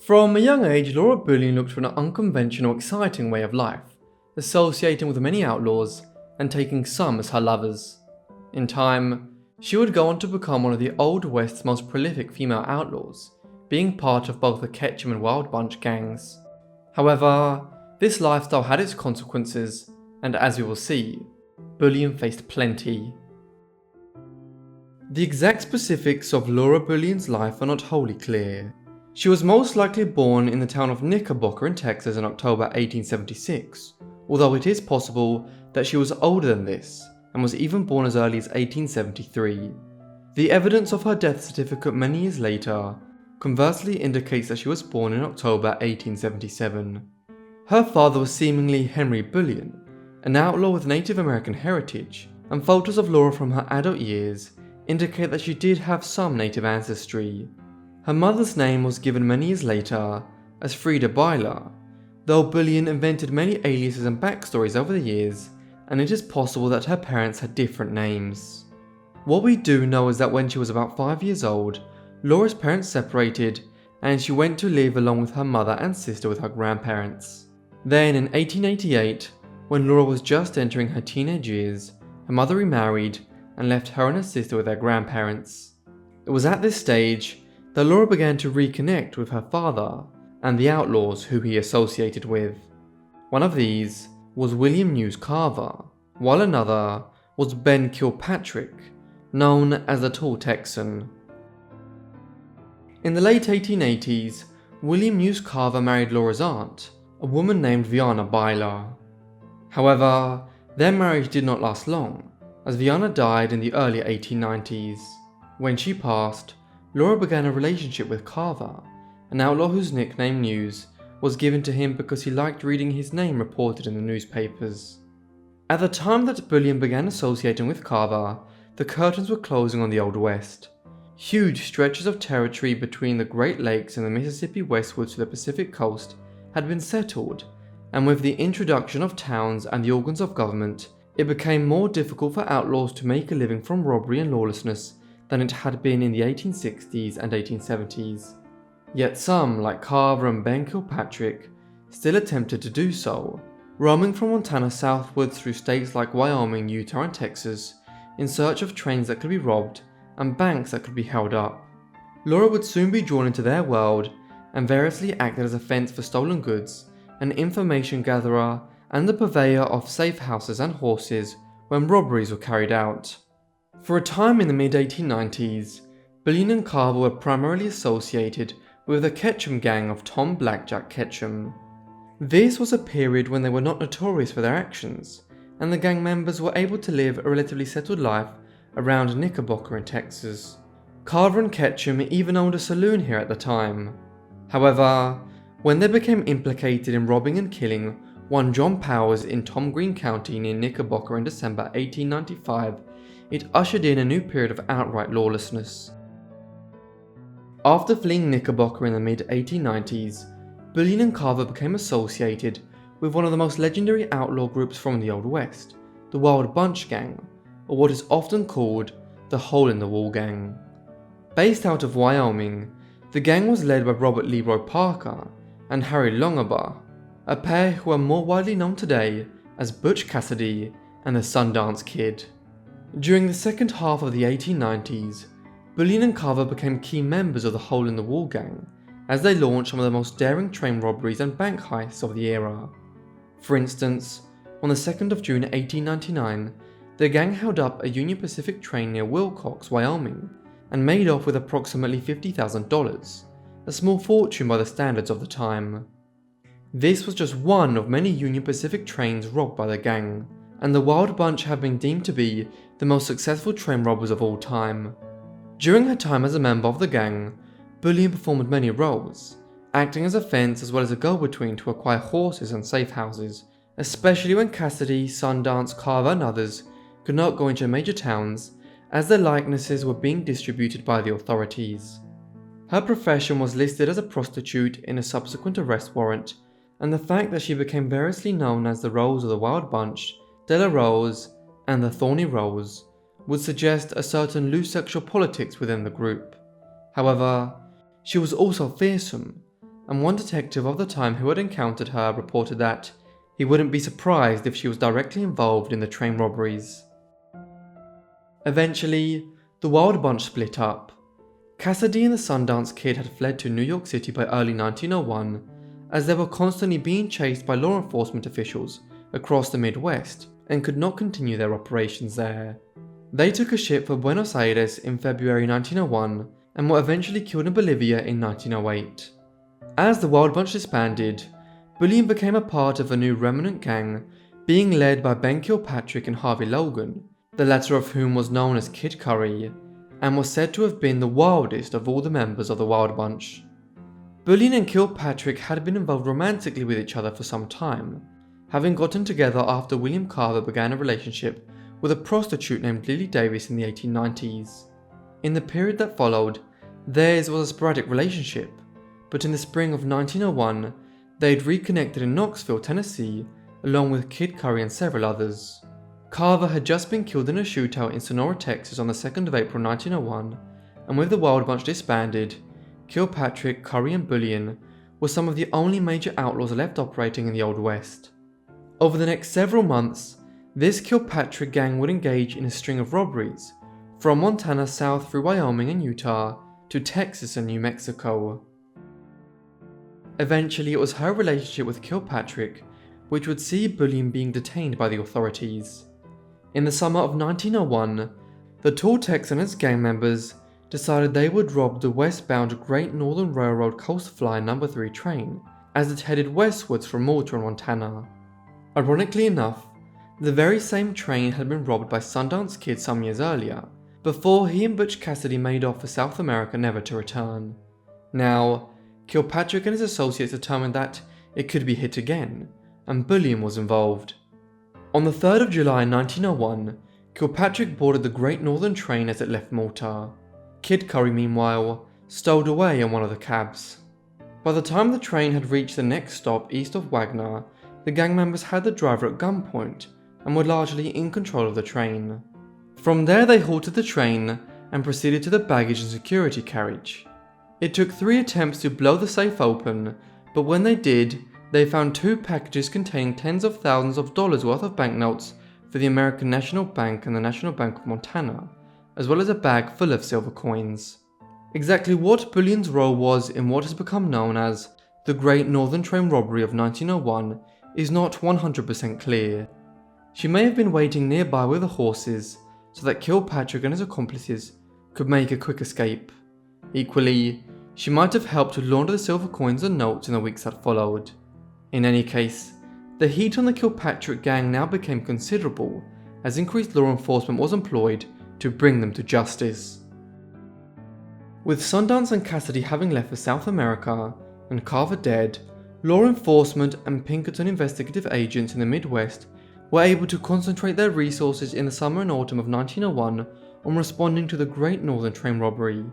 From a young age, Laura Bullion looked for an unconventional, exciting way of life, associating with many outlaws and taking some as her lovers. In time, she would go on to become one of the Old West's most prolific female outlaws, being part of both the Ketchum and Wild Bunch gangs. However, this lifestyle had its consequences, and as we will see, Bullion faced plenty. The exact specifics of Laura Bullion's life are not wholly clear. She was most likely born in the town of Knickerbocker in Texas in October 1876, although it is possible that she was older than this and was even born as early as 1873. The evidence of her death certificate many years later conversely indicates that she was born in October 1877. Her father was seemingly Henry Bullion, an outlaw with Native American heritage, and photos of Laura from her adult years indicate that she did have some Native ancestry. Her mother's name was given many years later as Frida Byler, though Bullion invented many aliases and backstories over the years, and it is possible that her parents had different names. What we do know is that when she was about 5 years old, Laura's parents separated and she went to live along with her mother and sister with her grandparents. Then in 1888, when Laura was just entering her teenage years, her mother remarried and left her and her sister with their grandparents. It was at this stage that Laura began to reconnect with her father and the outlaws who he associated with. One of these was William News Carver, while another was Ben Kilpatrick, known as the Tall Texan. In the late 1880s, William News Carver married Laura's aunt, a woman named Vianna Byler. However, their marriage did not last long, as Vianna died in the early 1890s. When she passed, Laura began a relationship with Carver, an outlaw whose nickname News was given to him because he liked reading his name reported in the newspapers. At the time that Bullion began associating with Carver, the curtains were closing on the Old West. Huge stretches of territory between the Great Lakes and the Mississippi westward to the Pacific coast had been settled, and with the introduction of towns and the organs of government, it became more difficult for outlaws to make a living from robbery and lawlessness than it had been in the 1860s and 1870s. Yet some, like Carver and Ben Kilpatrick, still attempted to do so, roaming from Montana southwards through states like Wyoming, Utah and Texas in search of trains that could be robbed and banks that could be held up. Laura would soon be drawn into their world and variously acted as a fence for stolen goods, an information gatherer, and the purveyor of safe houses and horses when robberies were carried out. For a time in the mid-1890s, Bullion and Carver were primarily associated with the Ketchum gang of Tom Blackjack Ketchum. This was a period when they were not notorious for their actions, and the gang members were able to live a relatively settled life around Knickerbocker in Texas. Carver and Ketchum even owned a saloon here at the time. However, when they became implicated in robbing and killing one John Powers in Tom Green County near Knickerbocker in December 1895, it ushered in a new period of outright lawlessness. After fleeing Knickerbocker in the mid-1890s, Bullion and Carver became associated with one of the most legendary outlaw groups from the Old West, the Wild Bunch Gang, or what is often called the Hole-in-the-Wall Gang. Based out of Wyoming, the gang was led by Robert Leroy Parker and Harry Longabaugh, a pair who are more widely known today as Butch Cassidy and the Sundance Kid. During the second half of the 1890s, Bullion and Carver became key members of the Hole-in-the-Wall Gang as they launched some of the most daring train robberies and bank heists of the era. For instance, on the 2nd of June 1899, the gang held up a Union Pacific train near Wilcox, Wyoming, and made off with approximately $50,000, a small fortune by the standards of the time. This was just one of many Union Pacific trains robbed by the gang, and the Wild Bunch have been deemed to be the most successful train robbers of all time. During her time as a member of the gang, Bullion performed many roles, acting as a fence as well as a go-between to acquire horses and safe houses, especially when Cassidy, Sundance, Carver and others could not go into major towns as their likenesses were being distributed by the authorities. Her profession was listed as a prostitute in a subsequent arrest warrant, and the fact that she became variously known as the Rose of the Wild Bunch, De La Rose, and the Thorny Rose would suggest a certain loose sexual politics within the group. However, she was also fearsome, and one detective of the time who had encountered her reported that he wouldn't be surprised if she was directly involved in the train robberies. Eventually, the Wild Bunch split up. Cassidy and the Sundance Kid had fled to New York City by early 1901, as they were constantly being chased by law enforcement officials across the Midwest and could not continue their operations there. They took a ship for Buenos Aires in February 1901 and were eventually killed in Bolivia in 1908. As the Wild Bunch disbanded, Bullion became a part of a new remnant gang being led by Ben Kilpatrick and Harvey Logan, the latter of whom was known as Kid Curry, and was said to have been the wildest of all the members of the Wild Bunch. Bullion and Kilpatrick had been involved romantically with each other for some time, having gotten together after William Carver began a relationship with a prostitute named Lily Davis in the 1890s. In the period that followed, theirs was a sporadic relationship, but in the spring of 1901, they had reconnected in Knoxville, Tennessee, along with Kid Curry and several others. Carver had just been killed in a shootout in Sonora, Texas on the 2nd of April 1901, and with the Wild Bunch disbanded, Kilpatrick, Curry and Bullion were some of the only major outlaws left operating in the Old West. Over the next several months, this Kilpatrick gang would engage in a string of robberies, from Montana south through Wyoming and Utah to Texas and New Mexico. Eventually, it was her relationship with Kilpatrick which would see Bullion being detained by the authorities. In the summer of 1901, the tall Texan and his gang members decided they would rob the westbound Great Northern Railroad Coastline No. 3 train as it headed westwards from Malta and Montana. Ironically enough, the very same train had been robbed by Sundance Kid some years earlier, before he and Butch Cassidy made off for South America never to return. Now, Kilpatrick and his associates determined that it could be hit again, and Bullion was involved. On the 3rd of July 1901, Kilpatrick boarded the Great Northern train as it left Malta. Kid Curry, meanwhile, stowed away in one of the cabs. By the time the train had reached the next stop east of Wagner, the gang members had the driver at gunpoint and were largely in control of the train. From there they halted the train and proceeded to the baggage and security carriage. It took 3 attempts to blow the safe open, but when they did, they found 2 packages containing tens of thousands of dollars worth of banknotes for the American National Bank and the National Bank of Montana, as well as a bag full of silver coins. Exactly what Bullion's role was in what has become known as the Great Northern Train Robbery of 1901 is not 100% clear. She may have been waiting nearby with the horses so that Kilpatrick and his accomplices could make a quick escape. Equally, she might have helped to launder the silver coins and notes in the weeks that followed. In any case, the heat on the Kilpatrick gang now became considerable as increased law enforcement was employed to bring them to justice. With Sundance and Cassidy having left for South America and Carver dead, law enforcement and Pinkerton investigative agents in the Midwest were able to concentrate their resources in the summer and autumn of 1901 on responding to the Great Northern Train robbery.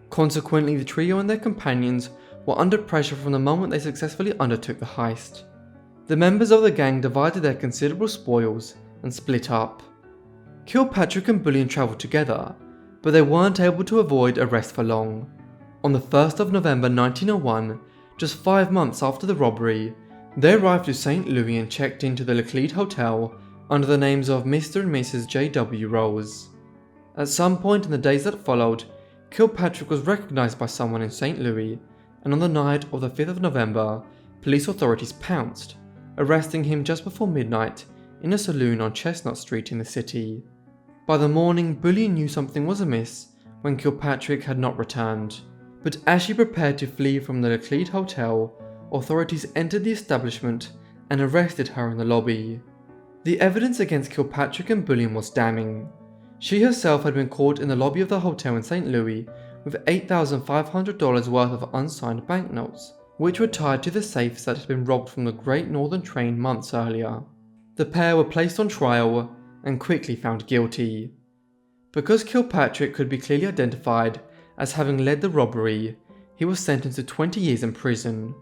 Consequently, the trio and their companions were under pressure from the moment they successfully undertook the heist. The members of the gang divided their considerable spoils and split up. Kilpatrick and Bullion travelled together, but they weren't able to avoid arrest for long. On the 1st of November 1901, just 5 months after the robbery, they arrived to St. Louis and checked into the Laclede Hotel under the names of Mr. and Mrs. J.W. Rose. At some point in the days that followed, Kilpatrick was recognised by someone in St. Louis, and on the night of the 5th of November, police authorities pounced, arresting him just before midnight in a saloon on Chestnut Street in the city. By the morning, Bullion knew something was amiss when Kilpatrick had not returned, but as she prepared to flee from the Laclede Hotel, authorities entered the establishment and arrested her in the lobby. The evidence against Kilpatrick and Bullion was damning. She herself had been caught in the lobby of the hotel in St. Louis with $8,500 worth of unsigned banknotes, which were tied to the safes that had been robbed from the Great Northern Train months earlier. The pair were placed on trial and quickly found guilty. Because Kilpatrick could be clearly identified as having led the robbery, he was sentenced to 20 years in prison.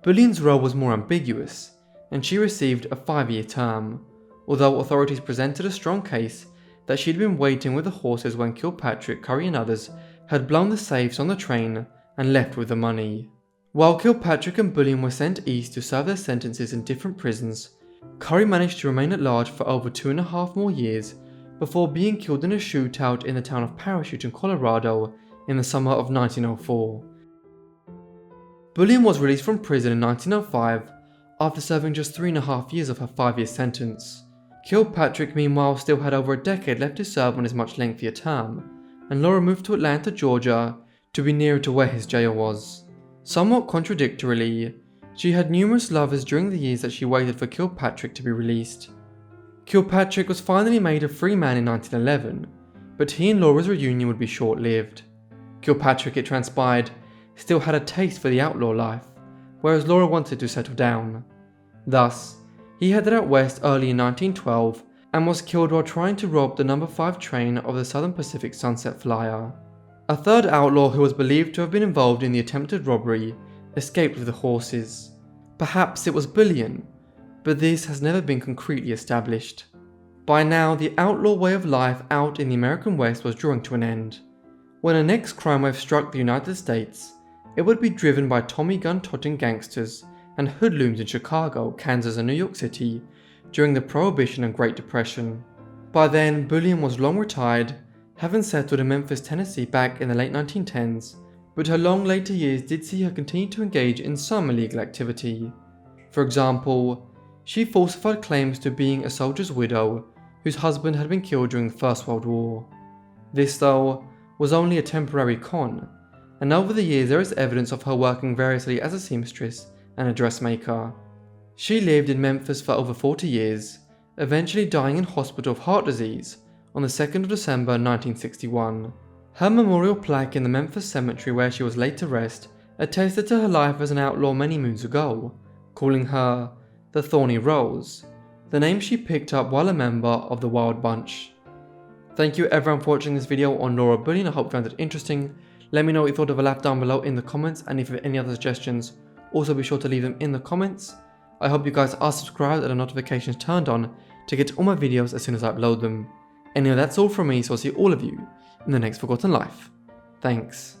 Bullion's role was more ambiguous, and she received a 5-year term, although authorities presented a strong case that she'd been waiting with the horses when Kilpatrick, Curry and others had blown the safes on the train and left with the money. While Kilpatrick and Bullion were sent east to serve their sentences in different prisons, Curry managed to remain at large for over 2.5 more years before being killed in a shootout in the town of Parachute in Colorado in the summer of 1904. Bullion was released from prison in 1905 after serving just 3.5 years of her 5-year sentence. Kilpatrick meanwhile still had over a decade left to serve on his much lengthier term, and Laura moved to Atlanta, Georgia to be nearer to where his jail was. Somewhat contradictorily, she had numerous lovers during the years that she waited for Kilpatrick to be released. Kilpatrick was finally made a free man in 1911, but he and Laura's reunion would be short-lived. Kilpatrick, it transpired, still had a taste for the outlaw life, whereas Laura wanted to settle down. Thus, he headed out west early in 1912 and was killed while trying to rob the No. 5 train of the Southern Pacific Sunset Flyer. A third outlaw who was believed to have been involved in the attempted robbery escaped with the horses. Perhaps it was Bullion, but this has never been concretely established. By now, the outlaw way of life out in the American West was drawing to an end. When a next crime wave struck the United States, it would be driven by Tommy gun-toting gangsters and hoodlums in Chicago, Kansas and New York City during the Prohibition and Great Depression. By then, Bullion was long retired, having settled in Memphis, Tennessee back in the late 1910s, but her long later years did see her continue to engage in some illegal activity. For example, she falsified claims to being a soldier's widow whose husband had been killed during the First World War. This, though, was only a temporary con, and over the years there is evidence of her working variously as a seamstress and a dressmaker. She lived in Memphis for over 40 years, eventually dying in hospital of heart disease on the 2nd of December 1961. Her memorial plaque in the Memphis cemetery where she was laid to rest attested to her life as an outlaw many moons ago, calling her the Thorny Rose, the name she picked up while a member of the Wild Bunch. Thank you everyone for watching this video on Laura Bullion. I hope you found it interesting. Let me know what you thought of her life down below in the comments, and if you have any other suggestions, also be sure to leave them in the comments. I hope you guys are subscribed and the notifications turned on to get all my videos as soon as I upload them. Anyway, that's all from me, so I'll see all of you in the next Forgotten Life. Thanks.